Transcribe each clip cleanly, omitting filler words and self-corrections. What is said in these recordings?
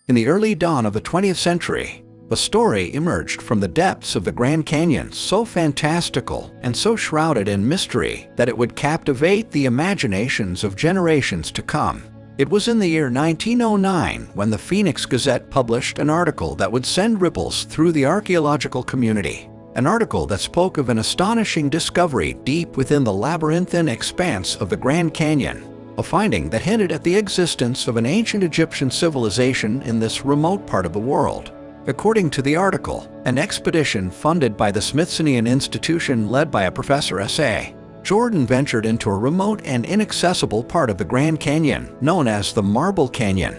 In the early dawn of the 20th century, a story emerged from the depths of the Grand Canyon so fantastical and so shrouded in mystery that it would captivate the imaginations of generations to come. It was in the year 1909 when the Phoenix Gazette published an article that would send ripples through the archaeological community. An article that spoke of an astonishing discovery deep within the labyrinthine expanse of the Grand Canyon, a finding that hinted at the existence of an ancient Egyptian civilization in this remote part of the world. According to the article, an expedition funded by the Smithsonian Institution led by a Professor S.A. Jordan ventured into a remote and inaccessible part of the Grand Canyon known as the Marble Canyon.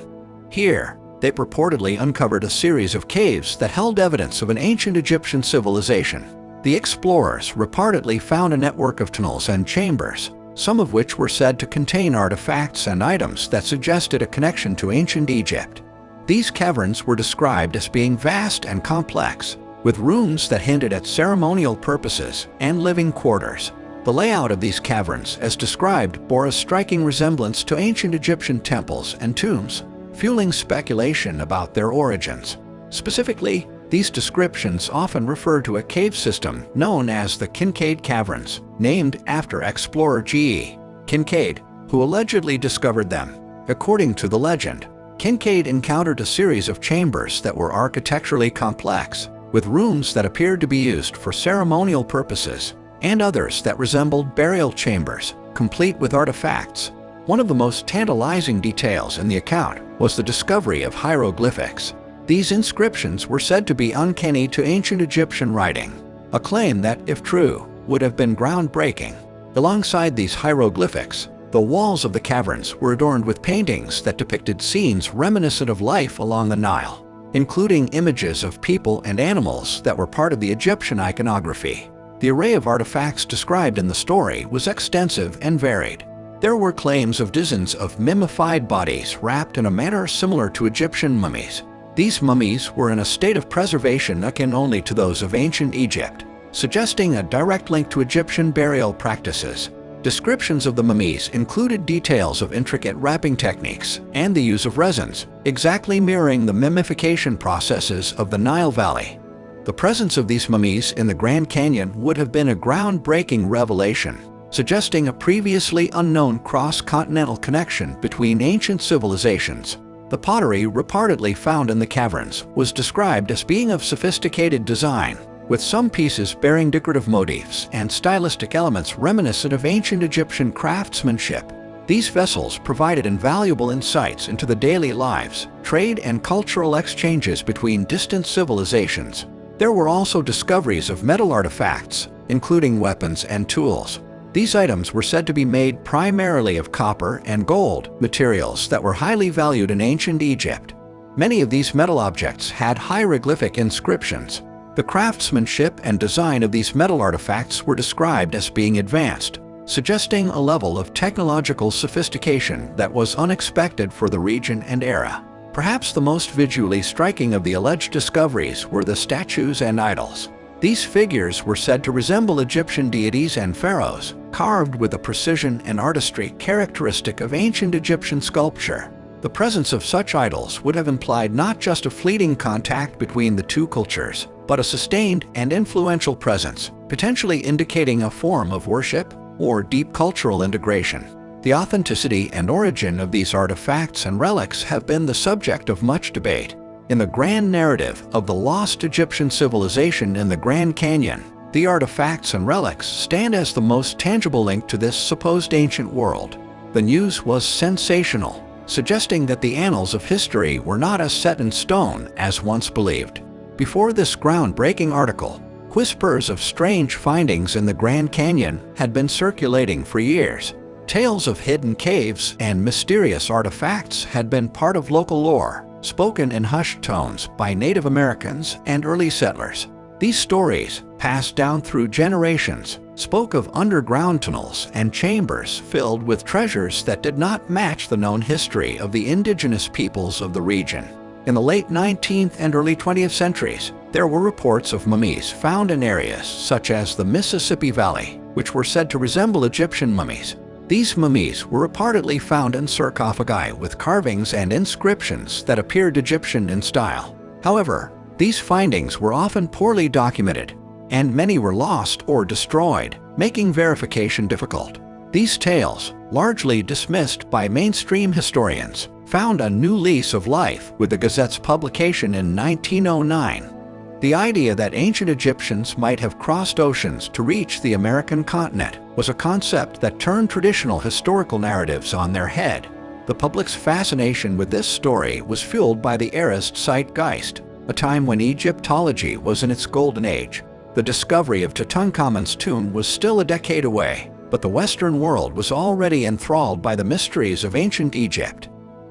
Here, they purportedly uncovered a series of caves that held evidence of an ancient Egyptian civilization. The explorers reportedly found a network of tunnels and chambers, some of which were said to contain artifacts and items that suggested a connection to ancient Egypt. These caverns were described as being vast and complex, with rooms that hinted at ceremonial purposes and living quarters. The layout of these caverns, as described, bore a striking resemblance to ancient Egyptian temples and tombs, fueling speculation about their origins. Specifically, these descriptions often refer to a cave system known as the Kincaid Caverns, named after explorer G.E. Kincaid, who allegedly discovered them. According to the legend, Kincaid encountered a series of chambers that were architecturally complex, with rooms that appeared to be used for ceremonial purposes, and others that resembled burial chambers, complete with artifacts. One of the most tantalizing details in the account was the discovery of hieroglyphics. These inscriptions were said to be uncanny to ancient Egyptian writing, a claim that, if true, would have been groundbreaking. Alongside these hieroglyphics, the walls of the caverns were adorned with paintings that depicted scenes reminiscent of life along the Nile, including images of people and animals that were part of the Egyptian iconography. The array of artifacts described in the story was extensive and varied. There were claims of dozens of mummified bodies wrapped in a manner similar to Egyptian mummies. These mummies were in a state of preservation akin only to those of ancient Egypt, suggesting a direct link to Egyptian burial practices. Descriptions of the mummies included details of intricate wrapping techniques and the use of resins, exactly mirroring the mummification processes of the Nile Valley. The presence of these mummies in the Grand Canyon would have been a groundbreaking revelation, suggesting a previously unknown cross-continental connection between ancient civilizations. The pottery reportedly found in the caverns was described as being of sophisticated design, with some pieces bearing decorative motifs and stylistic elements reminiscent of ancient Egyptian craftsmanship. These vessels provided invaluable insights into the daily lives, trade, and cultural exchanges between distant civilizations. There were also discoveries of metal artifacts, including weapons and tools. These items were said to be made primarily of copper and gold, materials that were highly valued in ancient Egypt. Many of these metal objects had hieroglyphic inscriptions. The craftsmanship and design of these metal artifacts were described as being advanced, suggesting a level of technological sophistication that was unexpected for the region and era. Perhaps the most visually striking of the alleged discoveries were the statues and idols. These figures were said to resemble Egyptian deities and pharaohs, carved with a precision and artistry characteristic of ancient Egyptian sculpture. The presence of such idols would have implied not just a fleeting contact between the two cultures, but a sustained and influential presence, potentially indicating a form of worship or deep cultural integration. The authenticity and origin of these artifacts and relics have been the subject of much debate. In the grand narrative of the lost Egyptian civilization in the Grand Canyon, the artifacts and relics stand as the most tangible link to this supposed ancient world. The news was sensational, suggesting that the annals of history were not as set in stone as once believed. Before this groundbreaking article, whispers of strange findings in the Grand Canyon had been circulating for years. Tales of hidden caves and mysterious artifacts had been part of local lore, spoken in hushed tones by Native Americans and early settlers. These stories, passed down through generations, spoke of underground tunnels and chambers filled with treasures that did not match the known history of the indigenous peoples of the region. In the late 19th and early 20th centuries, there were reports of mummies found in areas such as the Mississippi Valley, which were said to resemble Egyptian mummies. These mummies were reportedly found in sarcophagi with carvings and inscriptions that appeared Egyptian in style. However, these findings were often poorly documented, and many were lost or destroyed, making verification difficult. These tales, largely dismissed by mainstream historians, found a new lease of life with the Gazette's publication in 1909. The idea that ancient Egyptians might have crossed oceans to reach the American continent was a concept that turned traditional historical narratives on their head. The public's fascination with this story was fueled by the era's zeitgeist, a time when Egyptology was in its golden age. The discovery of Tutankhamun's tomb was still a decade away, but the Western world was already enthralled by the mysteries of ancient Egypt.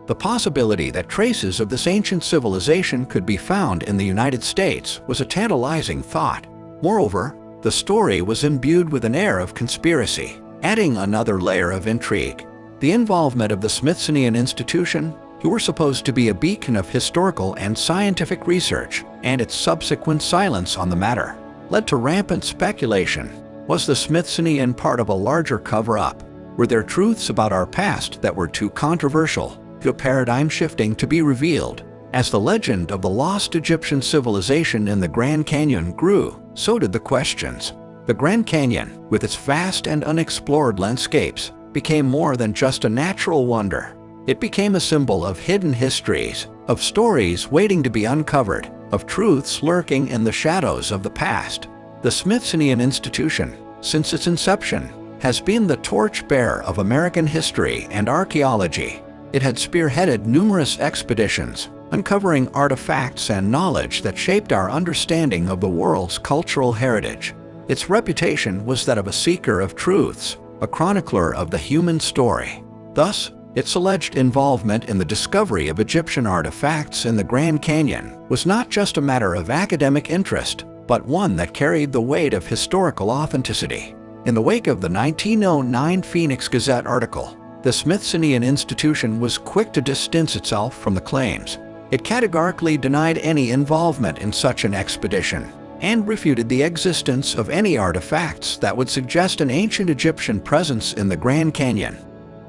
The possibility that traces of this ancient civilization could be found in the United States was a tantalizing thought. Moreover, the story was imbued with an air of conspiracy, adding another layer of intrigue. The involvement of the Smithsonian Institution, who were supposed to be a beacon of historical and scientific research, and its subsequent silence on the matter, led to rampant speculation. Was the Smithsonian part of a larger cover-up? Were there truths about our past that were too controversial, too paradigm-shifting to be revealed? As the legend of the lost Egyptian civilization in the Grand Canyon grew, so did the questions. The Grand Canyon, with its vast and unexplored landscapes, became more than just a natural wonder. It became a symbol of hidden histories, of stories waiting to be uncovered, of truths lurking in the shadows of the past. The Smithsonian Institution, since its inception, has been the torchbearer of American history and archaeology. It had spearheaded numerous expeditions, uncovering artifacts and knowledge that shaped our understanding of the world's cultural heritage. Its reputation was that of a seeker of truths, a chronicler of the human story. Thus, its alleged involvement in the discovery of Egyptian artifacts in the Grand Canyon was not just a matter of academic interest, but one that carried the weight of historical authenticity. In the wake of the 1909 Phoenix Gazette article, the Smithsonian Institution was quick to distance itself from the claims. It categorically denied any involvement in such an expedition, and refuted the existence of any artifacts that would suggest an ancient Egyptian presence in the Grand Canyon.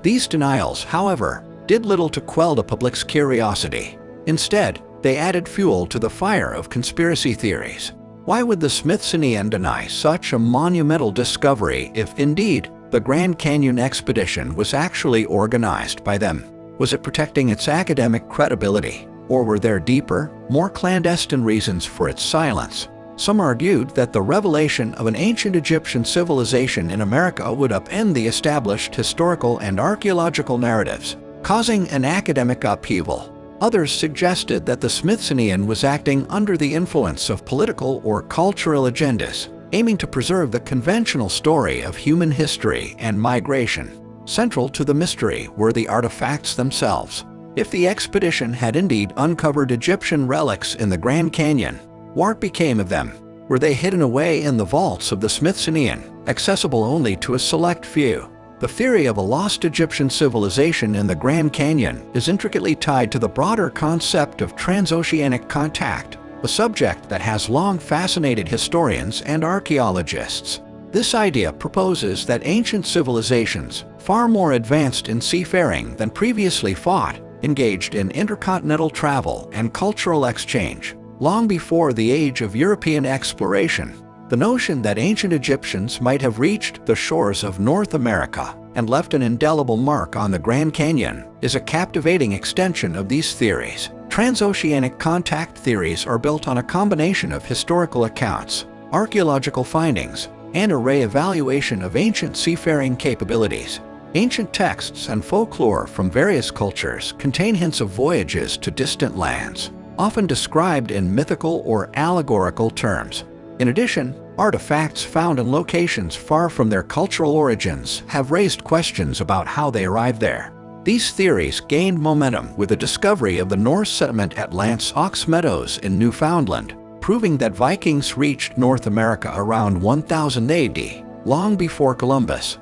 These denials, however, did little to quell the public's curiosity. Instead, they added fuel to the fire of conspiracy theories. Why would the Smithsonian deny such a monumental discovery if, indeed, the Grand Canyon expedition was actually organized by them? Was it protecting its academic credibility, or were there deeper, more clandestine reasons for its silence? Some argued that the revelation of an ancient Egyptian civilization in America would upend the established historical and archaeological narratives, causing an academic upheaval. Others suggested that the Smithsonian was acting under the influence of political or cultural agendas, aiming to preserve the conventional story of human history and migration. Central to the mystery were the artifacts themselves. If the expedition had indeed uncovered Egyptian relics in the Grand Canyon, what became of them? Were they hidden away in the vaults of the Smithsonian, accessible only to a select few? The theory of a lost Egyptian civilization in the Grand Canyon is intricately tied to the broader concept of transoceanic contact, a subject that has long fascinated historians and archaeologists. This idea proposes that ancient civilizations, far more advanced in seafaring than previously thought, engaged in intercontinental travel and cultural exchange. Long before the age of European exploration, the notion that ancient Egyptians might have reached the shores of North America and left an indelible mark on the Grand Canyon is a captivating extension of these theories. Transoceanic contact theories are built on a combination of historical accounts, archaeological findings, and a re-evaluation of ancient seafaring capabilities. Ancient texts and folklore from various cultures contain hints of voyages to distant lands, often described in mythical or allegorical terms. In addition, artifacts found in locations far from their cultural origins have raised questions about how they arrived there. These theories gained momentum with the discovery of the Norse settlement at Lance Ox Meadows in Newfoundland, proving that Vikings reached North America around 1000 AD, long before Columbus.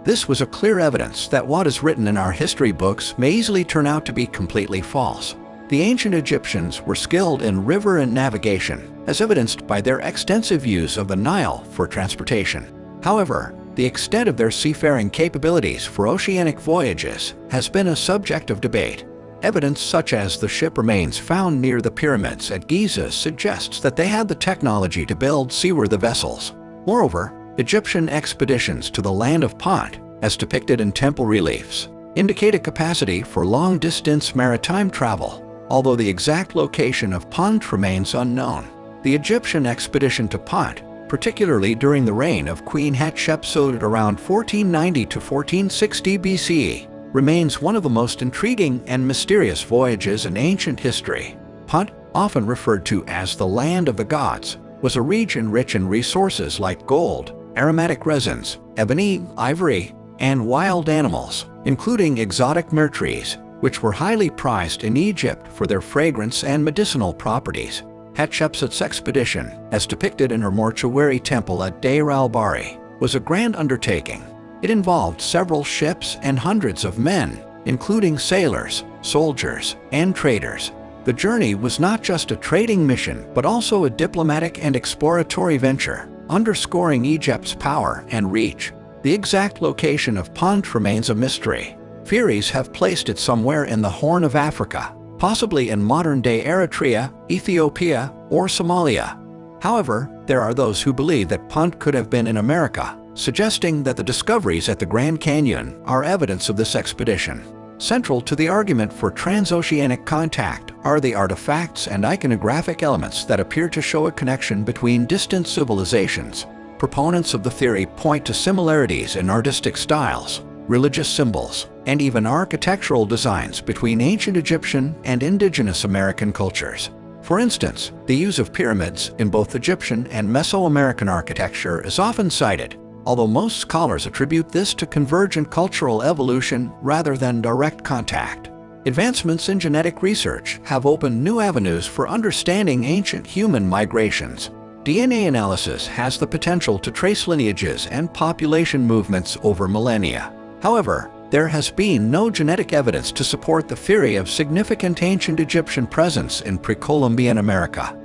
This was a clear evidence that what is written in our history books may easily turn out to be completely false. The ancient Egyptians were skilled in river and navigation, as evidenced by their extensive use of the Nile for transportation. However, The extent of their seafaring capabilities for oceanic voyages has been a subject of debate. Evidence such as the ship remains found near the pyramids at Giza suggests that they had the technology to build seaworthy vessels. Moreover, Egyptian expeditions to the land of Punt, as depicted in temple reliefs, indicate a capacity for long-distance maritime travel, although the exact location of Punt remains unknown. The Egyptian expedition to Punt, particularly during the reign of Queen Hatshepsut around 1490 to 1460 BCE, remains one of the most intriguing and mysterious voyages in ancient history. Punt, often referred to as the Land of the Gods, was a region rich in resources like gold, aromatic resins, ebony, ivory, and wild animals, including exotic myrrh trees, which were highly prized in Egypt for their fragrance and medicinal properties. Hatshepsut's expedition, as depicted in her mortuary temple at Deir al-Bahri, was a grand undertaking. It involved several ships and hundreds of men, including sailors, soldiers, and traders. The journey was not just a trading mission, but also a diplomatic and exploratory venture, underscoring Egypt's power and reach. The exact location of Punt remains a mystery. Theories have placed it somewhere in the Horn of Africa, possibly in modern-day Eritrea, Ethiopia, or Somalia. However, there are those who believe that Punt could have been in America, suggesting that the discoveries at the Grand Canyon are evidence of this expedition. Central to the argument for transoceanic contact are the artifacts and iconographic elements that appear to show a connection between distant civilizations. Proponents of the theory point to similarities in artistic styles, religious symbols, and even architectural designs between ancient Egyptian and indigenous American cultures. For instance, the use of pyramids in both Egyptian and Mesoamerican architecture is often cited, although most scholars attribute this to convergent cultural evolution rather than direct contact. Advancements in genetic research have opened new avenues for understanding ancient human migrations. DNA analysis has the potential to trace lineages and population movements over millennia. However, there has been no genetic evidence to support the theory of significant ancient Egyptian presence in pre-Columbian America.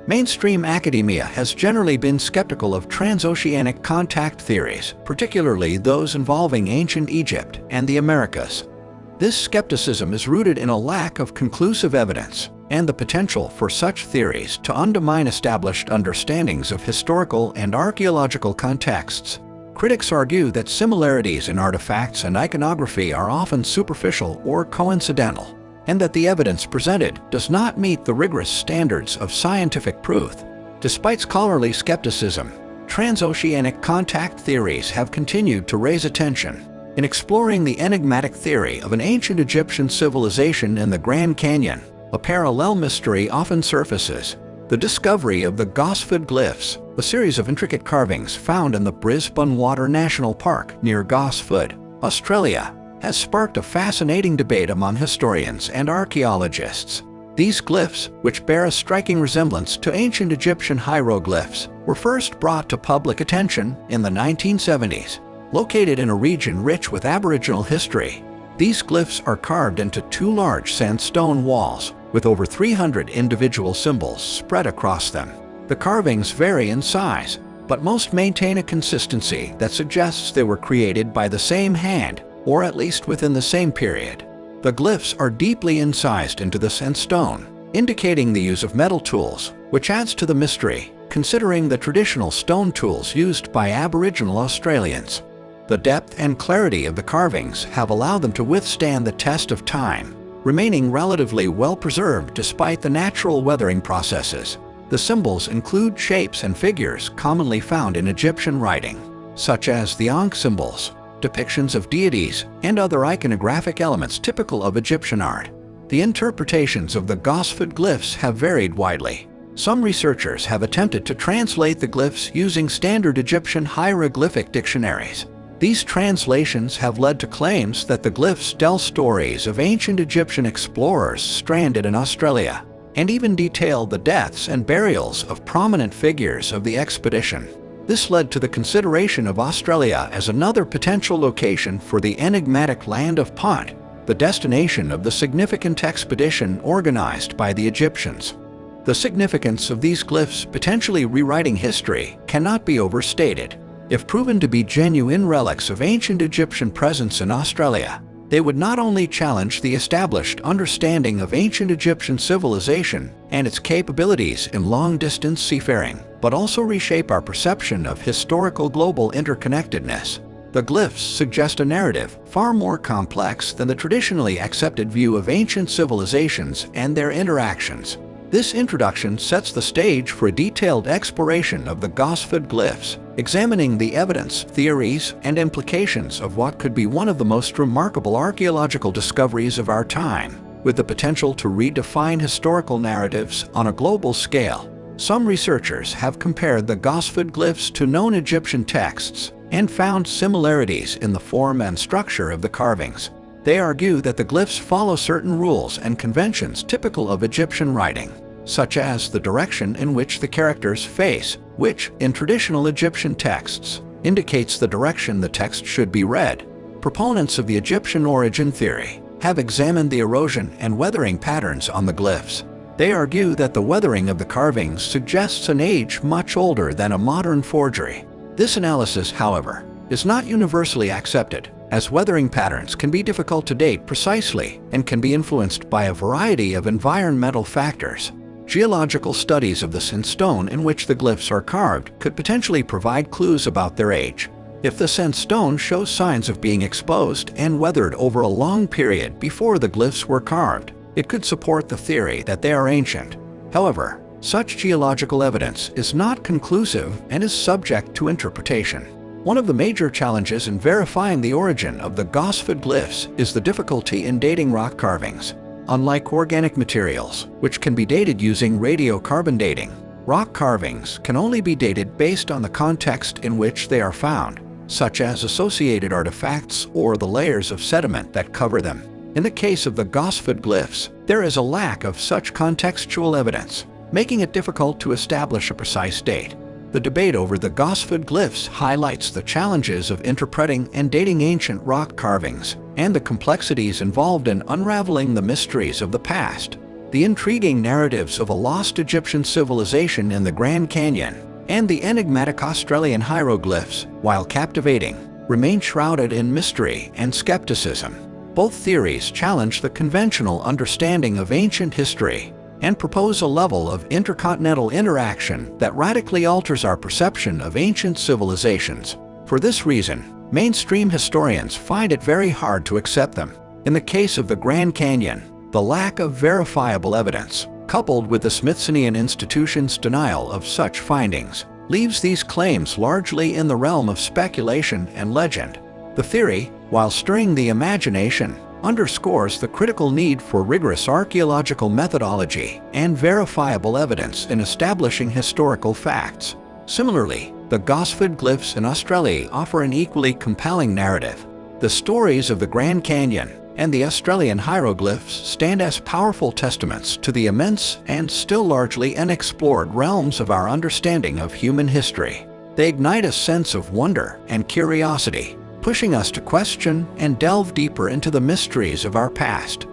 Mainstream academia has generally been skeptical of transoceanic contact theories, particularly those involving ancient Egypt and the Americas. This skepticism is rooted in a lack of conclusive evidence and the potential for such theories to undermine established understandings of historical and archaeological contexts. Critics argue that similarities in artifacts and iconography are often superficial or coincidental, and that the evidence presented does not meet the rigorous standards of scientific proof. Despite scholarly skepticism, transoceanic contact theories have continued to raise attention. In exploring the enigmatic theory of an ancient Egyptian civilization in the Grand Canyon, a parallel mystery often surfaces. The discovery of the Gosford glyphs, a series of intricate carvings found in the Brisbane Water National Park near Gosford, Australia, has sparked a fascinating debate among historians and archaeologists. These glyphs, which bear a striking resemblance to ancient Egyptian hieroglyphs, were first brought to public attention in the 1970s. Located in a region rich with Aboriginal history, these glyphs are carved into two large sandstone walls, with over 300 individual symbols spread across them. The carvings vary in size, but most maintain a consistency that suggests they were created by the same hand, or at least within the same period. The glyphs are deeply incised into the sandstone, indicating the use of metal tools, which adds to the mystery, considering the traditional stone tools used by Aboriginal Australians. The depth and clarity of the carvings have allowed them to withstand the test of time, remaining relatively well preserved despite the natural weathering processes. The symbols include shapes and figures commonly found in Egyptian writing, such as the Ankh symbols, depictions of deities, and other iconographic elements typical of Egyptian art. The interpretations of the Gosford glyphs have varied widely. Some researchers have attempted to translate the glyphs using standard Egyptian hieroglyphic dictionaries. These translations have led to claims that the glyphs tell stories of ancient Egyptian explorers stranded in Australia, and even detail the deaths and burials of prominent figures of the expedition. This led to the consideration of Australia as another potential location for the enigmatic land of Punt, the destination of the significant expedition organized by the Egyptians. The significance of these glyphs potentially rewriting history cannot be overstated. If proven to be genuine relics of ancient Egyptian presence in Australia, they would not only challenge the established understanding of ancient Egyptian civilization and its capabilities in long-distance seafaring, but also reshape our perception of historical global interconnectedness. The glyphs suggest a narrative far more complex than the traditionally accepted view of ancient civilizations and their interactions. This introduction sets the stage for a detailed exploration of the Gosford glyphs, examining the evidence, theories, and implications of what could be one of the most remarkable archaeological discoveries of our time, with the potential to redefine historical narratives on a global scale. Some researchers have compared the Gosford glyphs to known Egyptian texts and found similarities in the form and structure of the carvings. They argue that the glyphs follow certain rules and conventions typical of Egyptian writing, such as the direction in which the characters face, which, in traditional Egyptian texts, indicates the direction the text should be read. Proponents of the Egyptian origin theory have examined the erosion and weathering patterns on the glyphs. They argue that the weathering of the carvings suggests an age much older than a modern forgery. This analysis, however, is not universally accepted, as weathering patterns can be difficult to date precisely and can be influenced by a variety of environmental factors. Geological studies of the sandstone in which the glyphs are carved could potentially provide clues about their age. If the sandstone shows signs of being exposed and weathered over a long period before the glyphs were carved, it could support the theory that they are ancient. However, such geological evidence is not conclusive and is subject to interpretation. One of the major challenges in verifying the origin of the Gosford glyphs is the difficulty in dating rock carvings. Unlike organic materials, which can be dated using radiocarbon dating, rock carvings can only be dated based on the context in which they are found, such as associated artifacts or the layers of sediment that cover them. In the case of the Gosford glyphs, there is a lack of such contextual evidence, making it difficult to establish a precise date. The debate over the Gosford glyphs highlights the challenges of interpreting and dating ancient rock carvings and the complexities involved in unraveling the mysteries of the past. The intriguing narratives of a lost Egyptian civilization in the Grand Canyon and the enigmatic Australian hieroglyphs, while captivating, remain shrouded in mystery and skepticism. Both theories challenge the conventional understanding of ancient history and propose a level of intercontinental interaction that radically alters our perception of ancient civilizations. For this reason, mainstream historians find it very hard to accept them. In the case of the Grand Canyon, the lack of verifiable evidence, coupled with the Smithsonian Institution's denial of such findings, leaves these claims largely in the realm of speculation and legend. The theory, while stirring the imagination, underscores the critical need for rigorous archaeological methodology and verifiable evidence in establishing historical facts. Similarly, the Gosford glyphs in Australia offer an equally compelling narrative. The stories of the Grand Canyon and the Australian hieroglyphs stand as powerful testaments to the immense and still largely unexplored realms of our understanding of human history. They ignite a sense of wonder and curiosity, pushing us to question and delve deeper into the mysteries of our past.